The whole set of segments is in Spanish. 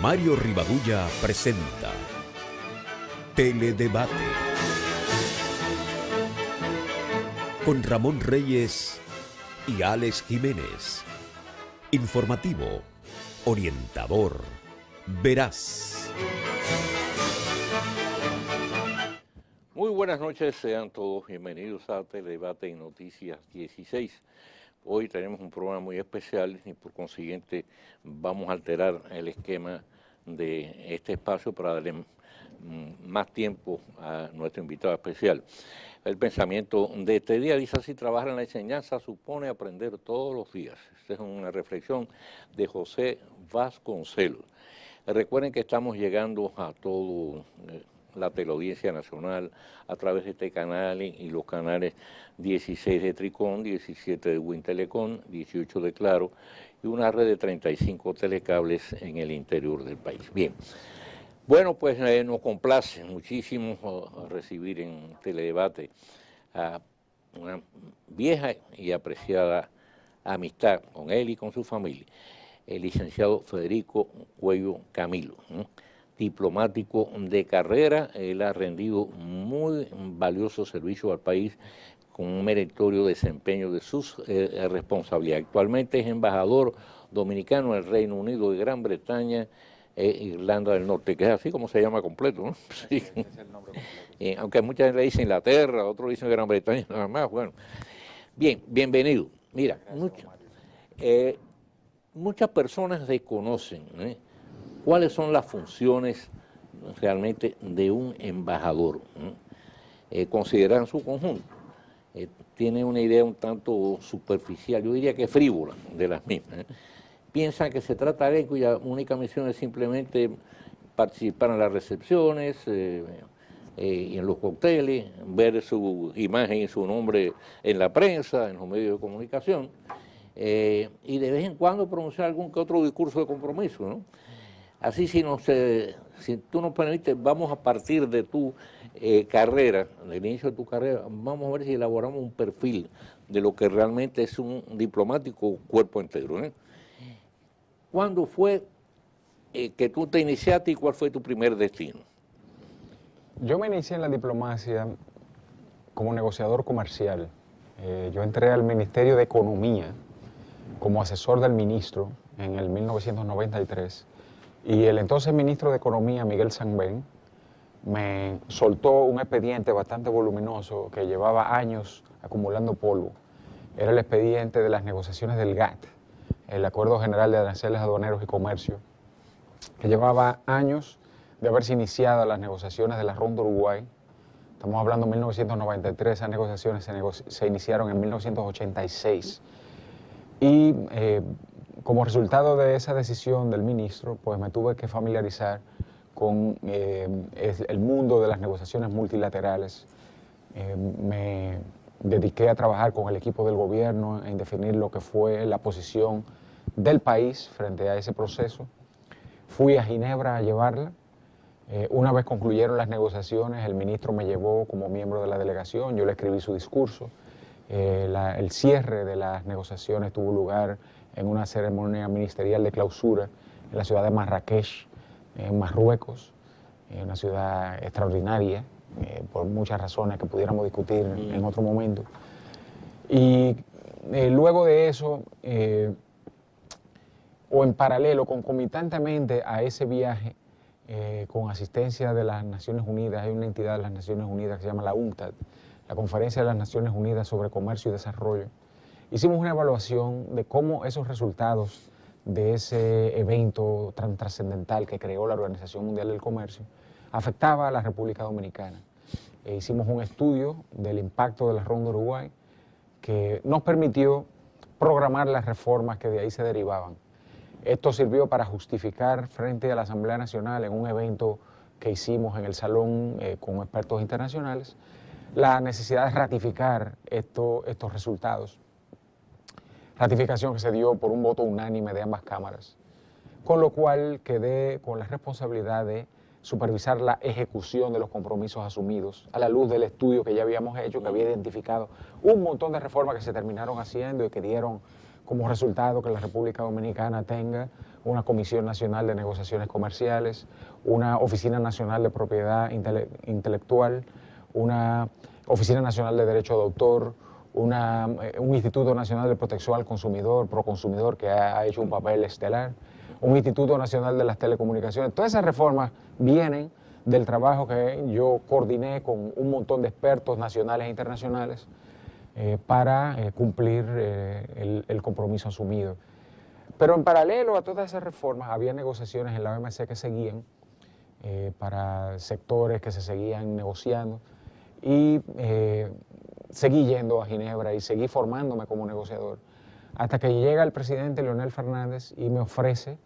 Mario Rivadulla presenta Teledebate con Ramón Reyes y Alex Jiménez. Informativo, orientador, veraz. Muy buenas noches, sean todos bienvenidos a Teledebate y Noticias 16. Hoy tenemos un programa muy especial y por consiguiente vamos a alterar el esquema de este espacio para darle más tiempo a nuestro invitado especial. El pensamiento de este día dice así: trabajar en la enseñanza supone aprender todos los días. Esta es una reflexión de José Vasconcelos. Recuerden que estamos llegando a todo la teleaudiencia nacional a través de este canal y los canales 16 de Tricón, 17 de Wintelecom, 18 de Claro y una red de 35 telecables en el interior del país. Bien, bueno, pues nos complace muchísimo recibir en Teledebate a una vieja y apreciada amistad con él y con su familia, el licenciado Federico Cuello Camilo, diplomático de carrera. Él ha rendido muy valioso servicio al país con un meritorio desempeño de sus responsabilidades. Actualmente es embajador dominicano en el Reino Unido de Gran Bretaña e Irlanda del Norte, que es así como se llama completo, ¿no? Sí. Ese es el nombre completo. Aunque mucha gente le dice Inglaterra, otros dicen Gran Bretaña, nada más. Bueno, bien, bienvenido. Mira, muchas personas desconocen cuáles son las funciones realmente de un embajador. Consideran su conjunto. Tienen una idea un tanto superficial, yo diría que frívola de las mismas. Piensan que se trata de alguien cuya única misión es simplemente participar en las recepciones y en los cócteles, ver su imagen y su nombre en la prensa, en los medios de comunicación, y de vez en cuando pronunciar algún que otro discurso de compromiso, ¿no? Así, si tú nos permites, vamos a partir de tu carrera, del inicio de tu carrera, vamos a ver si elaboramos un perfil de lo que realmente es un diplomático cuerpo entero. ¿Cuándo fue que tú te iniciaste y cuál fue tu primer destino? Yo me inicié en la diplomacia como negociador comercial. Yo entré al Ministerio de Economía como asesor del ministro en el 1993. Y el entonces ministro de Economía, Miguel Sanbén, me soltó un expediente bastante voluminoso que llevaba años acumulando polvo. Era el expediente de las negociaciones del GATT, el Acuerdo General de Aranceles Aduaneros y Comercio, que llevaba años de haberse iniciado las negociaciones de la Ronda Uruguay. Estamos hablando de 1993, esas negociaciones se iniciaron en 1986. Y como resultado de esa decisión del ministro, pues me tuve que familiarizar con el mundo de las negociaciones multilaterales. Me dediqué a trabajar con el equipo del gobierno en definir lo que fue la posición del país frente a ese proceso. Fui a Ginebra a llevarla. Una vez concluyeron las negociaciones, el ministro me llevó como miembro de la delegación, yo le escribí su discurso. El cierre de las negociaciones tuvo lugar en una ceremonia ministerial de clausura en la ciudad de Marrakech, en Marruecos, una ciudad extraordinaria, por muchas razones que pudiéramos discutir en otro momento. Y luego de eso, o en paralelo, concomitantemente a ese viaje, con asistencia de las Naciones Unidas, hay una entidad de las Naciones Unidas que se llama la UNCTAD, la Conferencia de las Naciones Unidas sobre Comercio y Desarrollo. Hicimos una evaluación de cómo esos resultados de ese evento tan trascendental que creó la Organización Mundial del Comercio afectaba a la República Dominicana. Hicimos un estudio del impacto de la Ronda Uruguay que nos permitió programar las reformas que de ahí se derivaban. Esto sirvió para justificar frente a la Asamblea Nacional en un evento que hicimos en el Salón con expertos internacionales la necesidad de ratificar estos resultados. Ratificación que se dio por un voto unánime de ambas cámaras, con lo cual quedé con la responsabilidad de supervisar la ejecución de los compromisos asumidos a la luz del estudio que ya habíamos hecho, que había identificado un montón de reformas que se terminaron haciendo y que dieron como resultado que la República Dominicana tenga una Comisión Nacional de Negociaciones Comerciales, una Oficina Nacional de Propiedad Intelectual, una Oficina Nacional de Derecho de Autor, un Instituto Nacional de Protección al Consumidor, Proconsumidor, que ha hecho un papel estelar, un Instituto Nacional de las Telecomunicaciones. Todas esas reformas vienen del trabajo que yo coordiné con un montón de expertos nacionales e internacionales para cumplir el compromiso asumido. Pero en paralelo a todas esas reformas había negociaciones en la OMC que seguían para sectores que se seguían negociando y seguí yendo a Ginebra y seguí formándome como negociador hasta que llega el presidente Leonel Fernández y me ofrece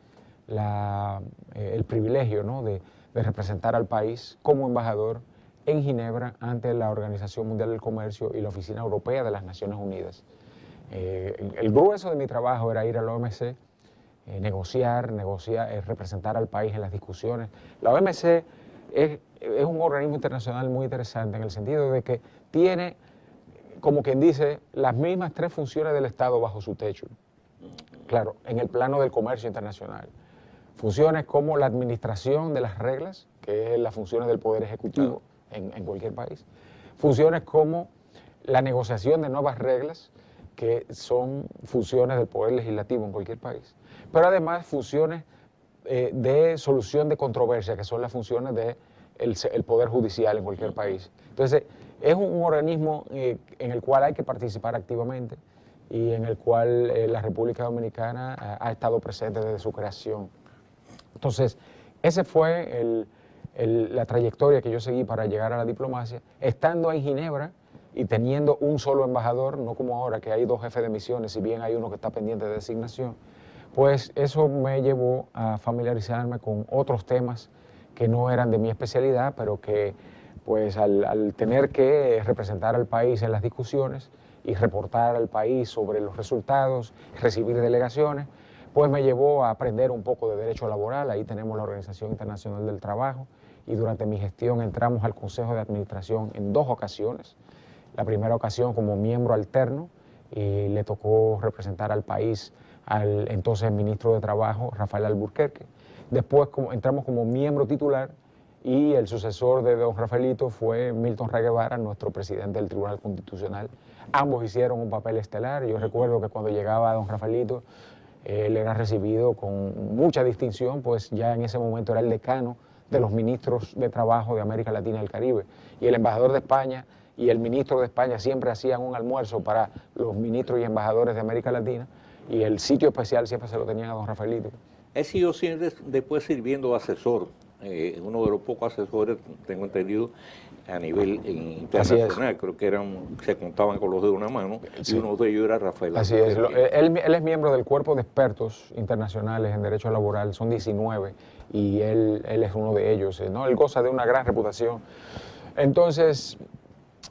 el privilegio, ¿no?, de representar al país como embajador en Ginebra ante la Organización Mundial del Comercio y la Oficina Europea de las Naciones Unidas. El grueso de mi trabajo era ir a la OMC, negociar, representar al país en las discusiones. La OMC es un organismo internacional muy interesante en el sentido de que tiene, como quien dice, las mismas tres funciones del Estado bajo su techo. Claro, en el plano del comercio internacional. Funciones como la administración de las reglas, que es las funciones del Poder Ejecutivo en cualquier país. Funciones como la negociación de nuevas reglas, que son funciones del Poder Legislativo en cualquier país. Pero además funciones de solución de controversia, que son las funciones del Poder Judicial en cualquier país. Entonces, es un organismo en el cual hay que participar activamente y en el cual la República Dominicana ha estado presente desde su creación. Entonces, esa fue la trayectoria que yo seguí para llegar a la diplomacia, estando en Ginebra y teniendo un solo embajador, no como ahora que hay dos jefes de misiones, si bien hay uno que está pendiente de designación. Pues eso me llevó a familiarizarme con otros temas que no eran de mi especialidad, pero que pues al tener que representar al país en las discusiones y reportar al país sobre los resultados, recibir delegaciones, pues me llevó a aprender un poco de derecho laboral. Ahí tenemos la Organización Internacional del Trabajo y durante mi gestión entramos al Consejo de Administración en 2 ocasiones. La primera ocasión como miembro alterno y le tocó representar al país al entonces ministro de Trabajo, Rafael Alburquerque. Después entramos como miembro titular y el sucesor de don Rafaelito fue Milton Ray Guevara, nuestro presidente del Tribunal Constitucional. Ambos hicieron un papel estelar. Yo recuerdo que cuando llegaba don Rafaelito, él era recibido con mucha distinción, pues ya en ese momento era el decano de los ministros de Trabajo de América Latina y el Caribe. Y el embajador de España y el ministro de España siempre hacían un almuerzo para los ministros y embajadores de América Latina y el sitio especial siempre se lo tenían a don Rafaelito. He sido siempre después sirviendo de asesor, uno de los pocos asesores, tengo entendido, a nivel internacional. Creo que se contaban con los dedos de una mano, sí. Y uno de ellos era Rafael. Así es, él es miembro del cuerpo de expertos internacionales en derecho laboral, son 19, y él es uno de ellos, ¿no? Él goza de una gran reputación. Entonces,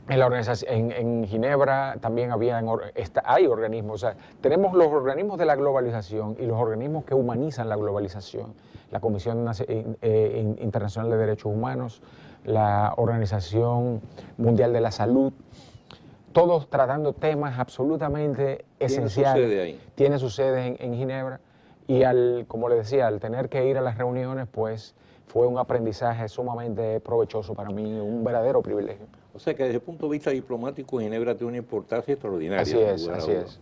en la organización, en Ginebra también hay organismos, o sea, tenemos los organismos de la globalización y los organismos que humanizan la globalización, la Comisión Internacional de Derechos Humanos, la Organización Mundial de la Salud, todos tratando temas absolutamente esenciales. Tiene su sede en Ginebra y como le decía, al tener que ir a las reuniones, pues fue un aprendizaje sumamente provechoso para mí, un verdadero privilegio. O sea que desde el punto de vista diplomático, Ginebra tiene una importancia extraordinaria. Así es, así es.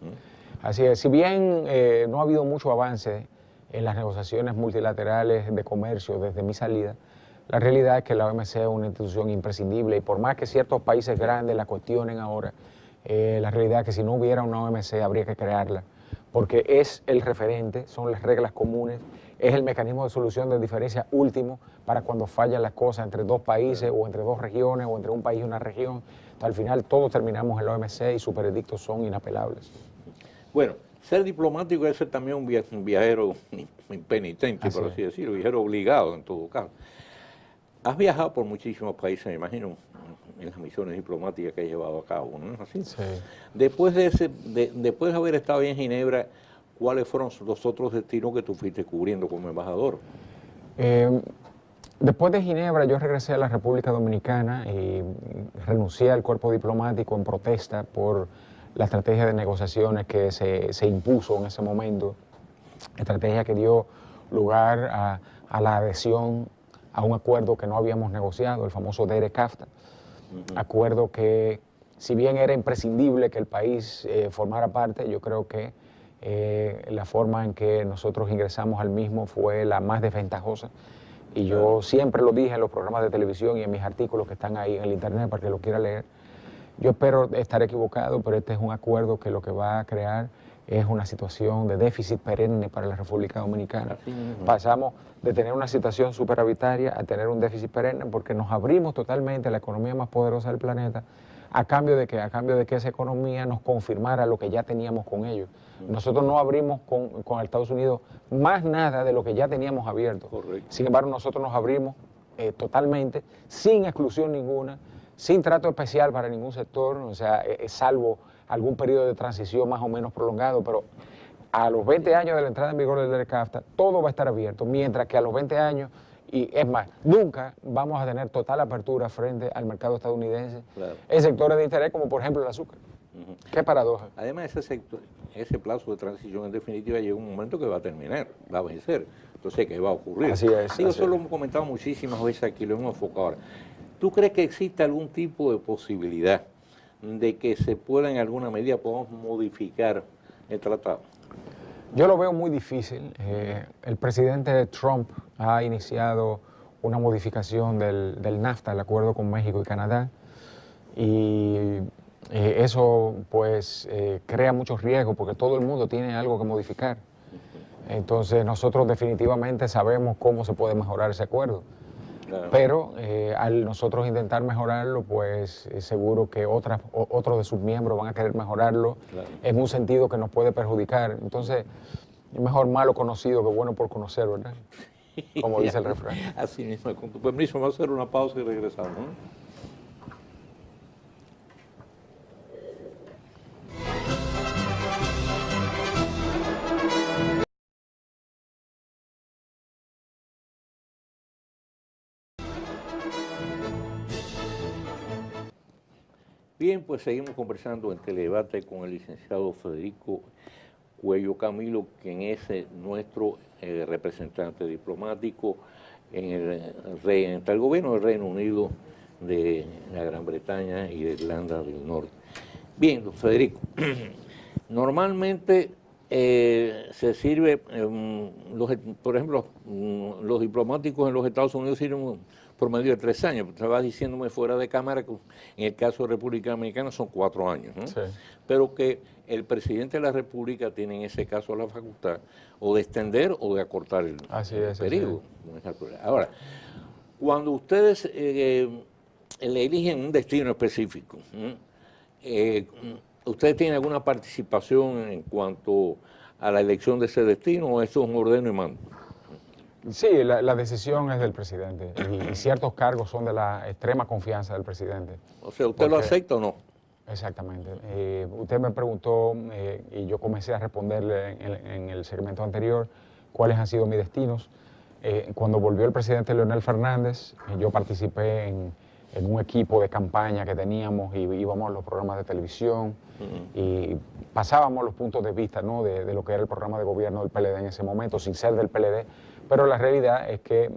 Así es. Si bien no ha habido mucho avance en las negociaciones multilaterales de comercio desde mi salida, la realidad es que la OMC es una institución imprescindible y por más que ciertos países grandes la cuestionen ahora, la realidad es que si no hubiera una OMC habría que crearla, porque es el referente, son las reglas comunes, es el mecanismo de solución de diferencia último para cuando fallan las cosas entre dos países o entre dos regiones o entre un país y una región. Entonces, al final todos terminamos en la OMC y sus veredictos son inapelables. Bueno, ser diplomático es ser también un viajero impenitente, por así decirlo, viajero obligado en todo caso. Has viajado por muchísimos países, me imagino, en las misiones diplomáticas que has llevado a cabo, ¿no es así? Sí. Después de haber estado en Ginebra, ¿cuáles fueron los otros destinos que tú fuiste cubriendo como embajador? Después de Ginebra yo regresé a la República Dominicana y renuncié al cuerpo diplomático en protesta por la estrategia de negociaciones que se impuso en ese momento, estrategia que dio lugar a la adhesión a un acuerdo que no habíamos negociado, el famoso DERE-CAFTA, acuerdo que, si bien era imprescindible que el país formara parte, yo creo que la forma en que nosotros ingresamos al mismo fue la más desventajosa. Y yo siempre lo dije en los programas de televisión y en mis artículos que están ahí en el internet para que lo quiera leer. Yo espero estar equivocado, pero este es un acuerdo que lo que va a crear es una situación de déficit perenne para la República Dominicana. Pasamos de tener una situación superavitaria a tener un déficit perenne porque nos abrimos totalmente a la economía más poderosa del planeta. ¿A cambio de qué? A cambio de que esa economía nos confirmara lo que ya teníamos con ellos. Nosotros no abrimos con Estados Unidos más nada de lo que ya teníamos abierto. Correcto. Sin embargo, nosotros nos abrimos totalmente, sin exclusión ninguna, sin trato especial para ningún sector, o sea, salvo algún periodo de transición más o menos prolongado, pero a los 20 años de la entrada en vigor del DERE-CAFTA, todo va a estar abierto, mientras que a los 20 años, y es más, nunca vamos a tener total apertura frente al mercado estadounidense en sectores de interés como por ejemplo el azúcar. Qué paradoja. Además, ese plazo de transición en definitiva llega un momento que va a terminar, va a vencer. Entonces, ¿qué va a ocurrir? Así es. Eso lo hemos comentado muchísimas veces aquí, lo hemos enfocado ahora. ¿Tú crees que existe algún tipo de posibilidad de que se pueda en alguna medida podamos modificar el tratado? Yo lo veo muy difícil. El presidente Trump ha iniciado una modificación del NAFTA, el acuerdo con México y Canadá, y eso pues crea muchos riesgos porque todo el mundo tiene algo que modificar. Entonces nosotros definitivamente sabemos cómo se puede mejorar ese acuerdo. Claro. Pero al nosotros intentar mejorarlo, pues seguro que otros de sus miembros van a querer mejorarlo en un sentido que nos puede perjudicar. Entonces, es mejor malo conocido que bueno por conocer, ¿verdad? Como dice el refrán. Así mismo, con tu permiso, vamos a hacer una pausa y regresamos, ¿no? Bien, pues seguimos conversando en Teledebate con el licenciado Federico Cuello Camilo, quien es nuestro representante diplomático en el gobierno del Reino Unido, de la Gran Bretaña y de Irlanda del Norte. Bien, don Federico, normalmente se sirve, por ejemplo, los diplomáticos en los Estados Unidos sirven por medio de 3 años. Estaba diciéndome fuera de cámara que en el caso de República Dominicana son 4 años, ¿no? Sí. Pero que el presidente de la República tiene en ese caso la facultad o de extender o de acortar el periodo. Ahora, cuando ustedes le eligen un destino específico, ¿ustedes tienen alguna participación en cuanto a la elección de ese destino o eso es un ordeno y mando? Sí, la decisión es del presidente y ciertos cargos son de la extrema confianza del presidente. O sea, ¿usted lo acepta o no? Exactamente. Usted me preguntó y yo comencé a responderle en el segmento anterior cuáles han sido mis destinos. Cuando volvió el presidente Leonel Fernández, yo participé en un equipo de campaña que teníamos y íbamos a los programas de televisión y pasábamos los puntos de vista, ¿no?, de lo que era el programa de gobierno del PLD en ese momento, sin ser del PLD. Pero la realidad es que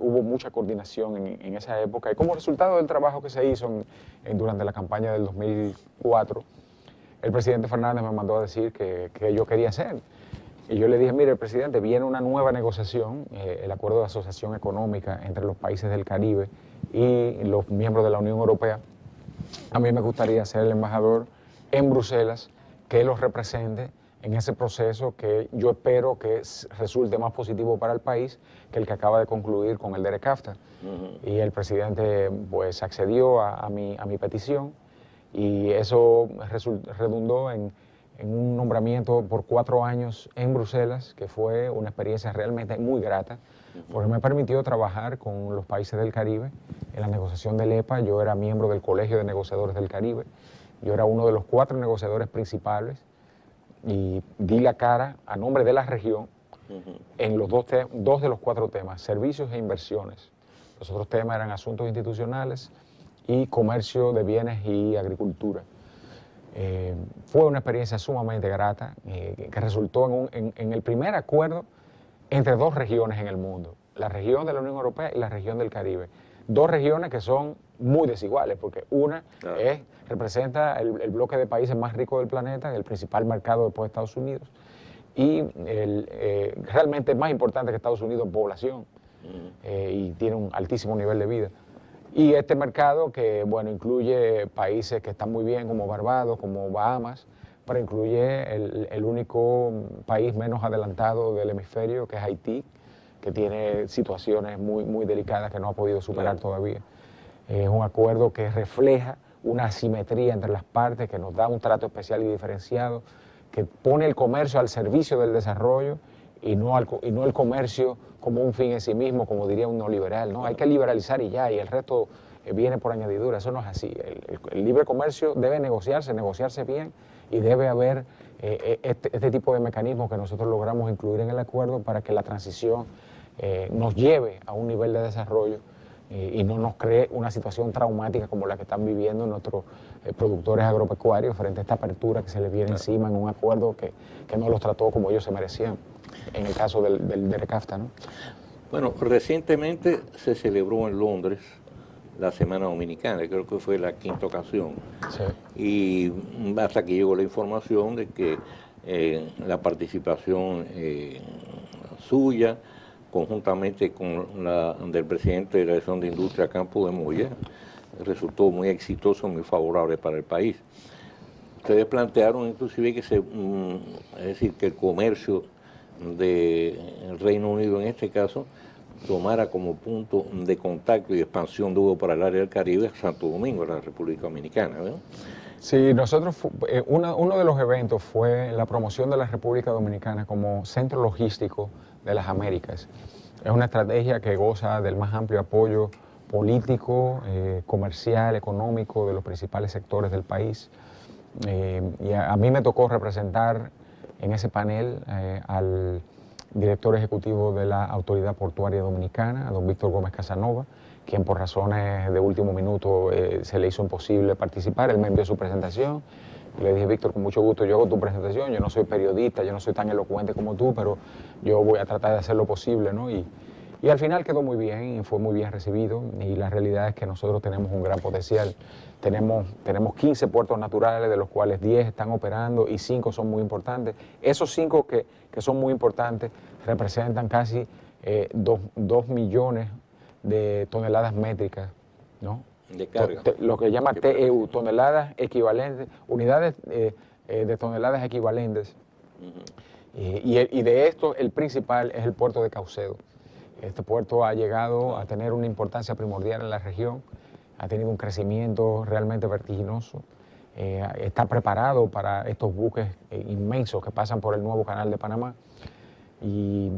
hubo mucha coordinación en esa época y como resultado del trabajo que se hizo durante la campaña del 2004, el presidente Fernández me mandó a decir que yo quería hacer. Y yo le dije, mire, presidente, viene una nueva negociación, el acuerdo de asociación económica entre los países del Caribe y los miembros de la Unión Europea. A mí me gustaría ser el embajador en Bruselas que los represente en ese proceso que yo espero que resulte más positivo para el país que el que acaba de concluir con el DERE-CAFTA. Y el presidente pues accedió a mi petición y eso redundó en un nombramiento por 4 años en Bruselas, que fue una experiencia realmente muy grata, porque me permitió trabajar con los países del Caribe en la negociación del EPA. Yo era miembro del Colegio de Negociadores del Caribe, yo era uno de los 4 negociadores principales y di la cara a nombre de la región en los dos de los 4 temas, servicios e inversiones. Los otros temas eran asuntos institucionales y comercio de bienes y agricultura. Fue una experiencia sumamente grata que resultó en el primer acuerdo entre dos regiones en el mundo, la región de la Unión Europea y la región del Caribe. Dos regiones que son muy desiguales, porque una representa el bloque de países más ricos del planeta, el principal mercado después de Estados Unidos, y realmente más importante que Estados Unidos en población, y tiene un altísimo nivel de vida. Y este mercado que, bueno, incluye países que están muy bien, como Barbados, como Bahamas, pero incluye el único país menos adelantado del hemisferio, que es Haití, que tiene situaciones muy delicadas que no ha podido superar todavía. Es un acuerdo que refleja una asimetría entre las partes, que nos da un trato especial y diferenciado, que pone el comercio al servicio del desarrollo y no el comercio como un fin en sí mismo, como diría un neoliberal, ¿no? Hay que liberalizar y ya, y el resto viene por añadidura. Eso no es así. El libre comercio debe negociarse bien, y debe haber este tipo de mecanismos que nosotros logramos incluir en el acuerdo para que la transición nos lleve a un nivel de desarrollo y no nos cree una situación traumática como la que están viviendo nuestros productores agropecuarios frente a esta apertura que se les viene encima en un acuerdo que no los trató como ellos se merecían, en el caso del NAFTA, ¿no? Bueno, recientemente se celebró en Londres la Semana Dominicana, creo que fue la 5ª ocasión. Sí. Y hasta aquí llegó la información de que la participación suya, conjuntamente con la del presidente de la Dirección de Industria Campo de Moya, resultó muy exitoso, muy favorable para el país. Ustedes plantearon inclusive que es decir, que el comercio del Reino Unido en este caso tomara como punto de contacto y expansión de para el área del Caribe Santo Domingo, la República Dominicana, ¿no? Sí, nosotros, uno de los eventos fue la promoción de la República Dominicana como centro logístico de las Américas. Es una estrategia que goza del más amplio apoyo político, comercial, económico de los principales sectores del país. Y a mí me tocó representar en ese panel al director ejecutivo de la Autoridad Portuaria Dominicana, a don Víctor Gómez Casanova, quien por razones de último minuto se le hizo imposible participar. Él me envió su presentación. Le dije, Víctor, con mucho gusto yo hago tu presentación. Yo no soy periodista, yo no soy tan elocuente como tú, pero yo voy a tratar de hacer lo posible, ¿no? Y al final quedó muy bien y fue muy bien recibido. Y la realidad es que nosotros tenemos un gran potencial. Tenemos 15 puertos naturales, de los cuales 10 están operando y 5 son muy importantes. Esos 5 que son muy importantes representan casi 2 millones de toneladas métricas, ¿no? De carga. Lo que llama TEU, toneladas equivalentes, unidades de toneladas equivalentes. Y de esto el principal es el puerto de Caucedo. Este puerto ha llegado a tener una importancia primordial en la región, ha tenido un crecimiento realmente vertiginoso, está preparado para estos buques inmensos que pasan por el nuevo canal de Panamá. Y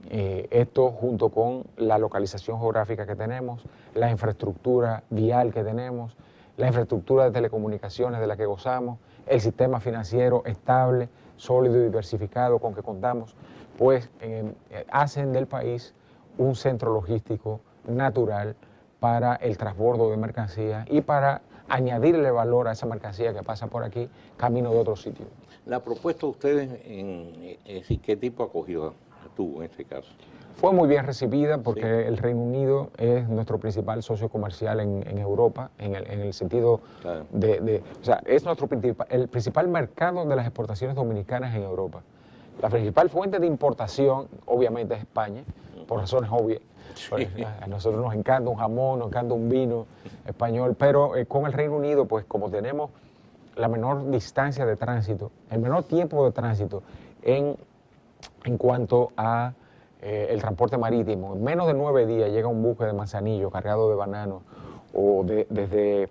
esto, junto con la localización geográfica que tenemos, la infraestructura vial que tenemos, la infraestructura de telecomunicaciones de la que gozamos, el sistema financiero estable, sólido y diversificado con que contamos, pues hacen del país un centro logístico natural para el transbordo de mercancías y para añadirle valor a esa mercancía que pasa por aquí, camino de otro sitio. La propuesta de ustedes, ¿qué tipo de acogida tuvo en este caso? Fue muy bien recibida porque el Reino Unido es nuestro principal socio comercial en Europa, en el sentido o sea, es el principal mercado de las exportaciones dominicanas en Europa. La principal fuente de importación, obviamente, es España, por razones obvias. Sí. A nosotros nos encanta un jamón, nos encanta un vino español, pero con el Reino Unido, pues como tenemos la menor distancia de tránsito, el menor tiempo de tránsito en cuanto a el transporte marítimo, en menos de 9 días llega un buque de Manzanillo cargado de bananos, o desde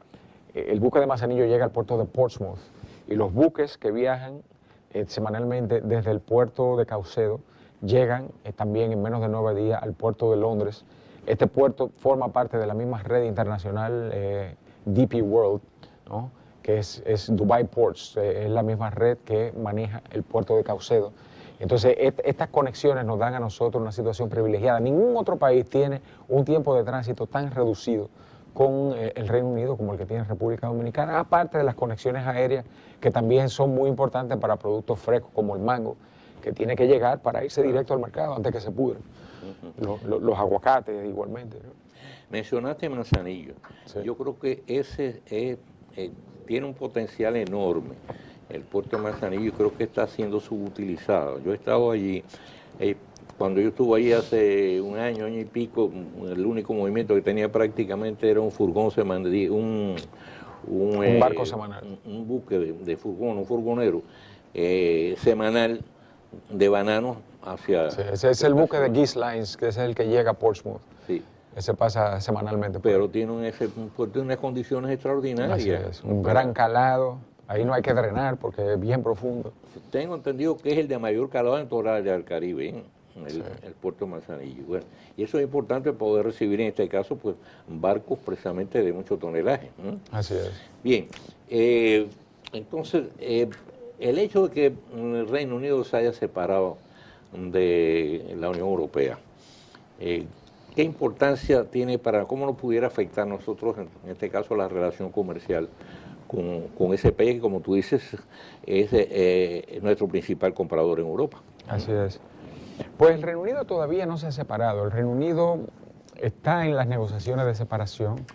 el buque de Manzanillo llega al puerto de Portsmouth, y los buques que viajan semanalmente desde el puerto de Caucedo llegan también en menos de 9 días al puerto de Londres. Este puerto forma parte de la misma red internacional DP World, ¿no? Que es Dubai Ports, es la misma red que maneja el puerto de Caucedo. Entonces, estas conexiones nos dan a nosotros una situación privilegiada. Ningún otro país tiene un tiempo de tránsito tan reducido con el Reino Unido como el que tiene República Dominicana, aparte de las conexiones aéreas que también son muy importantes para productos frescos como el mango que tiene que llegar para irse directo al mercado antes que se pudren. Los aguacates igualmente, ¿no? Mencionaste Manzanillo. Sí. Yo creo que ese tiene un potencial enorme. El puerto de Manzanillo creo que está siendo subutilizado. Yo he estado allí, cuando yo estuve allí hace un año y pico, el único movimiento que tenía prácticamente era un furgón semanal, un barco semanal. Un buque de furgón, un furgonero semanal de bananos hacia... Sí, ese es el buque de Geese Lines, que es el que llega a Portsmouth. Sí. Ese pasa semanalmente. Pero tiene unas condiciones extraordinarias. Así es, un gran calado. Ahí no hay que drenar porque es bien profundo. Tengo entendido que es el de mayor calado en toda la área del Caribe, el puerto de Manzanillo. Bueno, y eso es importante poder recibir en este caso pues barcos precisamente de mucho tonelaje, ¿no? Así es. Bien, entonces el hecho de que el Reino Unido se haya separado de la Unión Europea, ¿qué importancia tiene para cómo nos pudiera afectar a nosotros, en este caso la relación comercial con ese país que, como tú dices, es nuestro principal comprador en Europa? Así es. Pues el Reino Unido todavía no se ha separado. El Reino Unido está en las negociaciones de separación.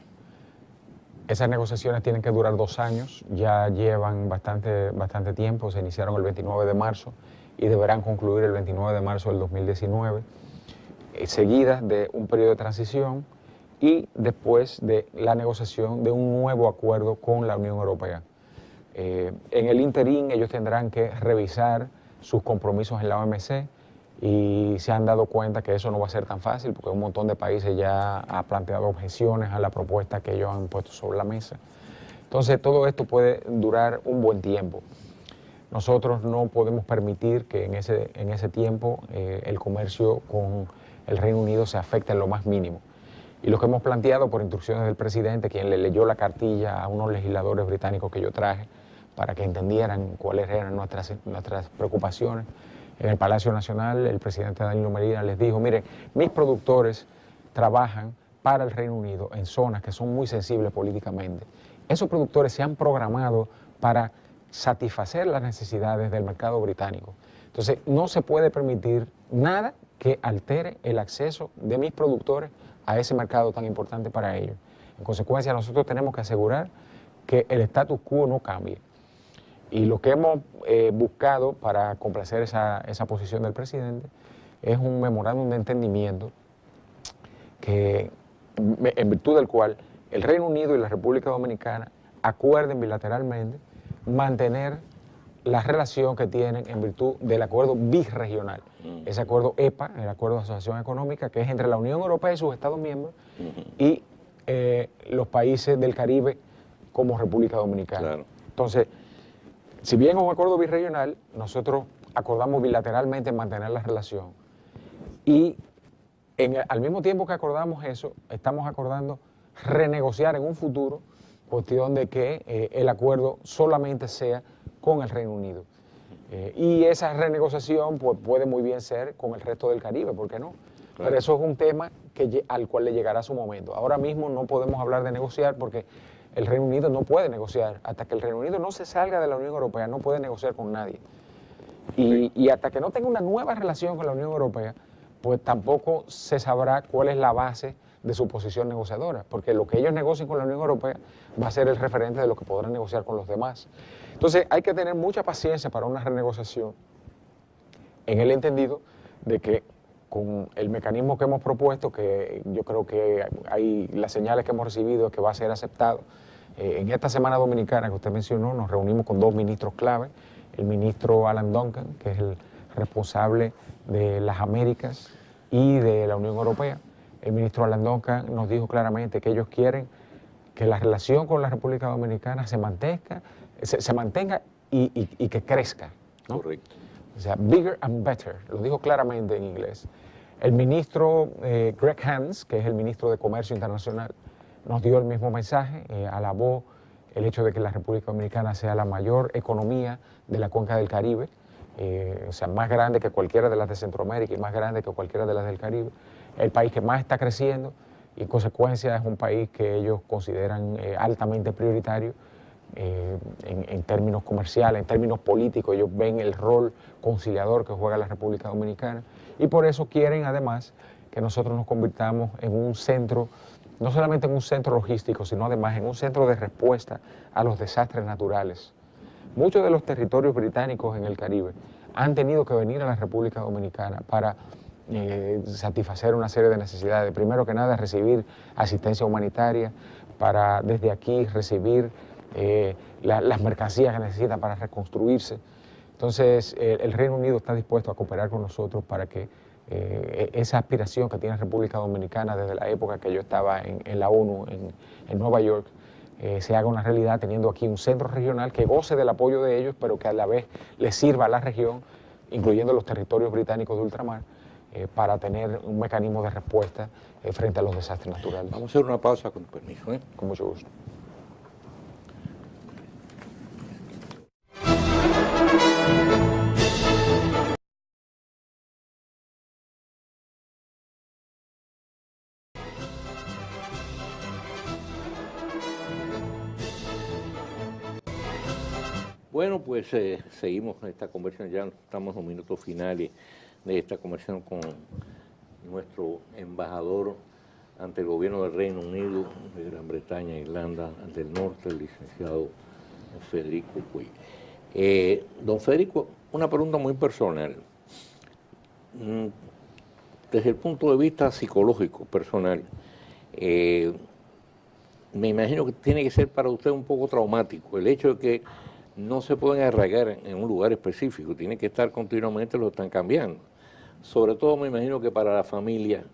Esas negociaciones tienen que durar 2 años, ya llevan bastante tiempo, se iniciaron el 29 de marzo y deberán concluir el 29 de marzo del 2019, seguidas de un periodo de transición y después de la negociación de un nuevo acuerdo con la Unión Europea. En el interín ellos tendrán que revisar sus compromisos en la OMC y se han dado cuenta que eso no va a ser tan fácil porque un montón de países ya ha planteado objeciones a la propuesta que ellos han puesto sobre la mesa. Entonces todo esto puede durar un buen tiempo. Nosotros no podemos permitir que en ese tiempo el comercio con el Reino Unido se afecte en lo más mínimo. Y lo que hemos planteado por instrucciones del presidente, quien le leyó la cartilla a unos legisladores británicos que yo traje para que entendieran cuáles eran nuestras preocupaciones, en el Palacio Nacional el presidente Danilo Medina les dijo, miren, mis productores trabajan para el Reino Unido en zonas que son muy sensibles políticamente. Esos productores se han programado para satisfacer las necesidades del mercado británico. Entonces, no se puede permitir nada que altere el acceso de mis productores a ese mercado tan importante para ellos. En consecuencia, nosotros tenemos que asegurar que el status quo no cambie. Y lo que hemos buscado para complacer esa posición del presidente es un memorándum de entendimiento que, en virtud del cual el Reino Unido y la República Dominicana acuerden bilateralmente mantener la relación que tienen en virtud del acuerdo birregional. Ese acuerdo EPA, el Acuerdo de Asociación Económica, que es entre la Unión Europea y sus Estados miembros y los países del Caribe como República Dominicana. Claro. Entonces, si bien es un acuerdo birregional, nosotros acordamos bilateralmente mantener la relación. Y al mismo tiempo que acordamos eso, estamos acordando renegociar en un futuro, cuestión de que el acuerdo solamente sea con el Reino Unido. Y esa renegociación pues, puede muy bien ser con el resto del Caribe, ¿por qué no? Claro. Pero eso es un tema al cual le llegará su momento. Ahora mismo no podemos hablar de negociar porque el Reino Unido no puede negociar. Hasta que el Reino Unido no se salga de la Unión Europea, no puede negociar con nadie. Y hasta que no tenga una nueva relación con la Unión Europea, pues tampoco se sabrá cuál es la base de su posición negociadora, porque lo que ellos negocien con la Unión Europea va a ser el referente de lo que podrán negociar con los demás. Entonces hay que tener mucha paciencia para una renegociación, en el entendido de que con el mecanismo que hemos propuesto, que yo creo que hay las señales que hemos recibido que va a ser aceptado. En esta semana dominicana que usted mencionó, nos reunimos con 2 ministros clave, el ministro Alan Duncan, que es el responsable de las Américas y de la Unión Europea. El ministro Alan Duncan nos dijo claramente que ellos quieren que la relación con la República Dominicana se mantenga y que crezca, ¿no? Correcto. O sea, bigger and better, lo dijo claramente en inglés. El ministro Greg Hans, que es el ministro de Comercio Internacional, nos dio el mismo mensaje, alabó el hecho de que la República Dominicana sea la mayor economía de la cuenca del Caribe, o sea, más grande que cualquiera de las de Centroamérica y más grande que cualquiera de las del Caribe, el país que más está creciendo y en consecuencia es un país que ellos consideran altamente prioritario en términos comerciales, en términos políticos. Ellos ven el rol conciliador que juega la República Dominicana y por eso quieren además que nosotros nos convirtamos en un centro, no solamente en un centro logístico, sino además en un centro de respuesta a los desastres naturales. Muchos de los territorios británicos en el Caribe han tenido que venir a la República Dominicana para satisfacer una serie de necesidades. Primero que nada, recibir asistencia humanitaria, para desde aquí recibir las mercancías que necesitan para reconstruirse. Entonces, el Reino Unido está dispuesto a cooperar con nosotros para que esa aspiración que tiene República Dominicana desde la época que yo estaba en la ONU, en Nueva York, se haga una realidad, teniendo aquí un centro regional que goce del apoyo de ellos, pero que a la vez le sirva a la región, incluyendo los territorios británicos de ultramar, para tener un mecanismo de respuesta frente a los desastres naturales. Vamos a hacer una pausa con permiso. Con mucho gusto. Bueno, pues seguimos esta conversación, ya estamos en los minutos finales de esta conversación con nuestro embajador ante el gobierno del Reino Unido, de Gran Bretaña, Irlanda del Norte, el licenciado Federico Puig. Don Federico, una pregunta muy personal. Desde el punto de vista psicológico, personal, me imagino que tiene que ser para usted un poco traumático el hecho de que no se pueden arraigar en un lugar específico, tiene que estar continuamente, lo están cambiando. Sobre todo me imagino que para la familia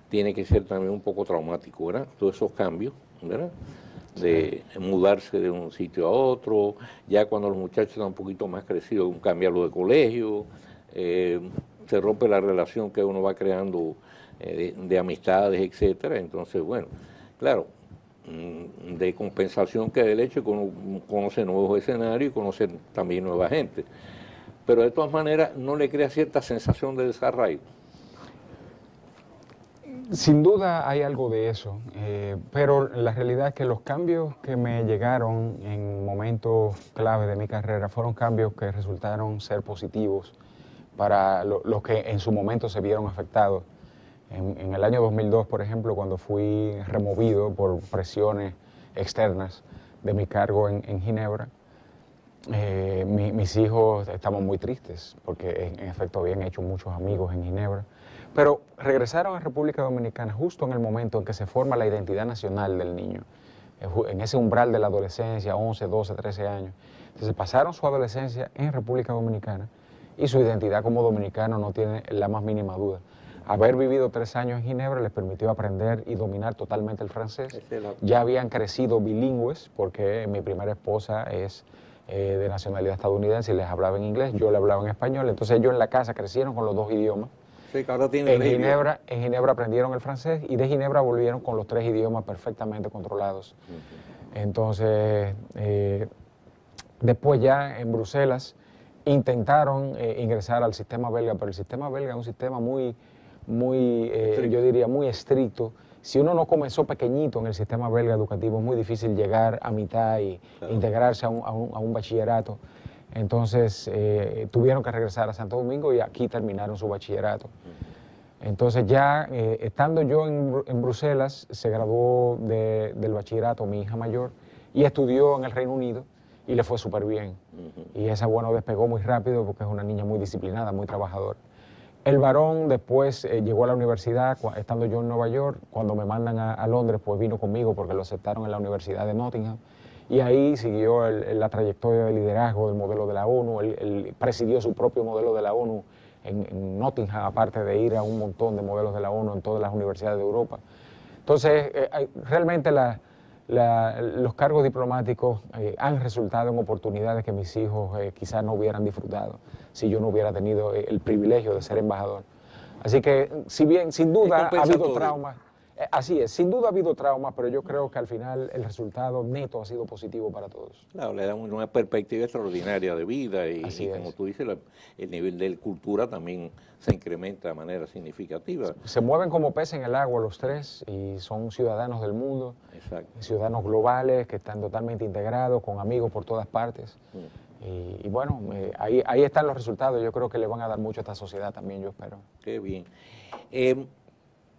tiene que ser también un poco traumático, ¿verdad? Todos esos cambios, ¿verdad? De mudarse de un sitio a otro, ya cuando los muchachos están un poquito más crecidos, cambiarlo de colegio, se rompe la relación que uno va creando de amistades, etcétera. Entonces, bueno, claro, de compensación que del hecho de que uno conoce nuevos escenarios y conoce también nueva gente. Pero de todas maneras no le crea cierta sensación de desarraigo. Sin duda hay algo de eso, pero la realidad es que los cambios que me llegaron en momentos clave de mi carrera fueron cambios que resultaron ser positivos para los que en su momento se vieron afectados. En el año 2002, por ejemplo, cuando fui removido por presiones externas de mi cargo en Ginebra, mis hijos estaban muy tristes porque en efecto habían hecho muchos amigos en Ginebra, pero regresaron a República Dominicana justo en el momento en que se forma la identidad nacional del niño, en ese umbral de la adolescencia, 11, 12, 13 años. Entonces pasaron su adolescencia en República Dominicana y su identidad como dominicano no tiene la más mínima duda. Haber vivido 3 años en Ginebra les permitió aprender y dominar totalmente el francés. Ya habían crecido bilingües porque mi primera esposa es de nacionalidad estadounidense y les hablaba en inglés, yo le hablaba en español. Entonces ellos en la casa crecieron con los 2 idiomas. Sí, que ahora tienen en Ginebra aprendieron el francés y de Ginebra volvieron con los 3 idiomas perfectamente controlados. Entonces, después ya en Bruselas intentaron ingresar al sistema belga, pero el sistema belga es un sistema muy yo diría, muy estricto. Si uno no comenzó pequeñito en el sistema belga educativo, es muy difícil llegar a mitad y integrarse a un bachillerato. Entonces, tuvieron que regresar a Santo Domingo y aquí terminaron su bachillerato. Entonces, ya estando yo en Bruselas, se graduó del bachillerato mi hija mayor y estudió en el Reino Unido y le fue súper bien. Y esa, bueno, despegó muy rápido porque es una niña muy disciplinada, muy trabajadora. El varón después llegó a la universidad, estando yo en Nueva York. Cuando me mandan a Londres, pues vino conmigo porque lo aceptaron en la Universidad de Nottingham. Y ahí siguió la trayectoria de liderazgo del modelo de la ONU. Él presidió su propio modelo de la ONU en Nottingham, aparte de ir a un montón de modelos de la ONU en todas las universidades de Europa. Entonces, realmente los cargos diplomáticos han resultado en oportunidades que mis hijos quizás no hubieran disfrutado si yo no hubiera tenido el privilegio de ser embajador. Así que, si bien sin duda ha habido traumas, Así es, sin duda ha habido traumas, pero yo creo que al final el resultado neto ha sido positivo para todos. Claro, le dan una perspectiva extraordinaria de vida y como es. tú dices, el nivel de cultura también se incrementa de manera significativa. Se mueven como peces en el agua los tres y son ciudadanos del mundo, Exacto. ciudadanos globales que están totalmente integrados, con amigos por todas partes. Y bueno, ahí están los resultados. Yo creo que le van a dar mucho a esta sociedad también, yo espero. Qué bien.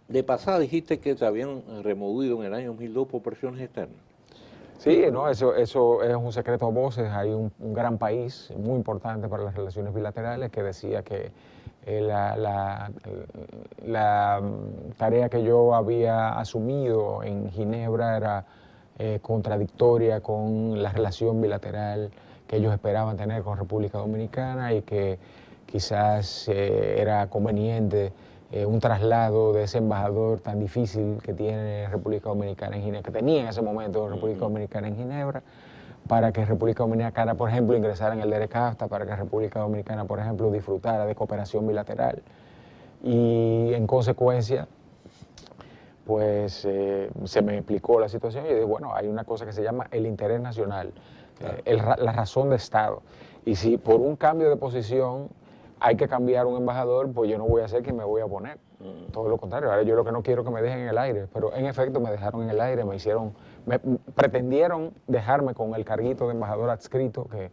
De pasada dijiste que se habían removido en el año 2002 por presiones externas. Sí, no, eso es un secreto a voces. Hay un gran país muy importante para las relaciones bilaterales que decía que la tarea que yo había asumido en Ginebra era contradictoria con la relación bilateral que ellos esperaban tener con República Dominicana y que quizás era conveniente un traslado de ese embajador tan difícil que tiene República Dominicana en Ginebra, que tenía en ese momento República Dominicana en Ginebra, para que República Dominicana, por ejemplo, ingresara en el DERECAFTA, para que República Dominicana, por ejemplo, disfrutara de cooperación bilateral. Y en consecuencia, pues se me explicó la situación y dije, bueno, hay una cosa que se llama el interés nacional, la razón de Estado. Y si por un cambio de posición hay que cambiar un embajador, pues yo no voy a ser quien me voy a poner. Todo lo contrario, ahora yo lo que no quiero es que me dejen en el aire, pero en efecto me dejaron en el aire, pretendieron dejarme con el carguito de embajador adscrito, que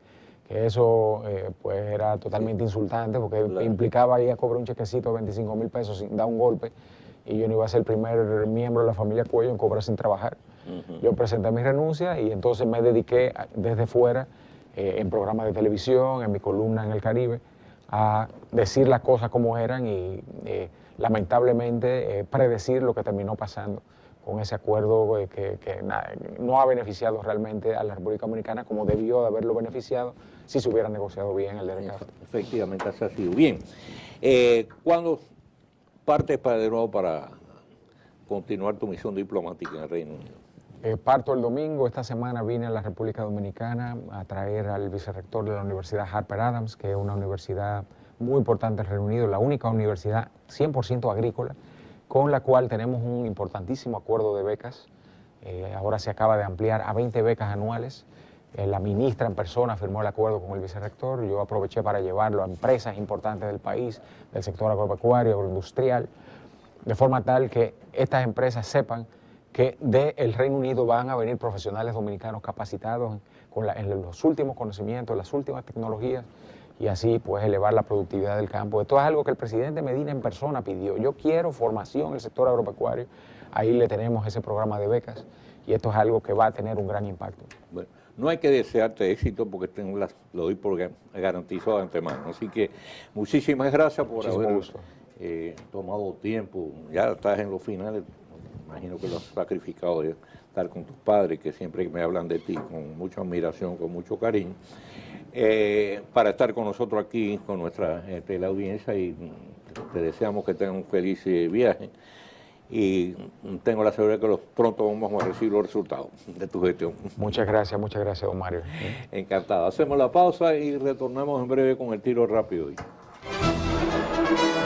eso pues era totalmente insultante, porque implicaba ir a cobrar un chequecito de 25,000 pesos sin dar un golpe, y yo no iba a ser el primer miembro de la familia Cuello en cobrar sin trabajar. Yo presenté mi renuncia y entonces me dediqué desde fuera, en programas de televisión, en mi columna en el Caribe, a decir las cosas como eran y lamentablemente predecir lo que terminó pasando con ese acuerdo que no ha beneficiado realmente a la República Dominicana como debió de haberlo beneficiado si se hubiera negociado bien el DERECAFTA. Efectivamente, así ha sido. Bien, ¿cuándo partes de nuevo para continuar tu misión diplomática en el Reino Unido? Parto el domingo. Esta semana vine a la República Dominicana a traer al vicerrector de la Universidad Harper Adams, que es una universidad muy importante del Reino Unido, la única universidad 100% agrícola, con la cual tenemos un importantísimo acuerdo de becas. Ahora se acaba de ampliar a 20 becas anuales. La ministra en persona firmó el acuerdo con el vicerrector. Yo aproveché para llevarlo a empresas importantes del país, del sector agropecuario, agroindustrial, de forma tal que estas empresas sepan que del Reino Unido van a venir profesionales dominicanos capacitados en los últimos conocimientos, las últimas tecnologías, y así pues elevar la productividad del campo. Esto es algo que el presidente Medina en persona pidió. Yo quiero formación en el sector agropecuario. Ahí le tenemos ese programa de becas y esto es algo que va a tener un gran impacto. Bueno, no hay que desearte éxito porque lo doy por garantizado de antemano. Así que muchísimas gracias por haber tomado tiempo. Ya estás en los finales. Imagino que lo has sacrificado de estar con tus padres, que siempre me hablan de ti con mucha admiración, con mucho cariño, para estar con nosotros aquí, con nuestra teleaudiencia, y te deseamos que tengan un feliz viaje. Y tengo la seguridad que pronto vamos a recibir los resultados de tu gestión. Muchas gracias, don Mario. Encantado. Hacemos la pausa y retornamos en breve con el tiro rápido.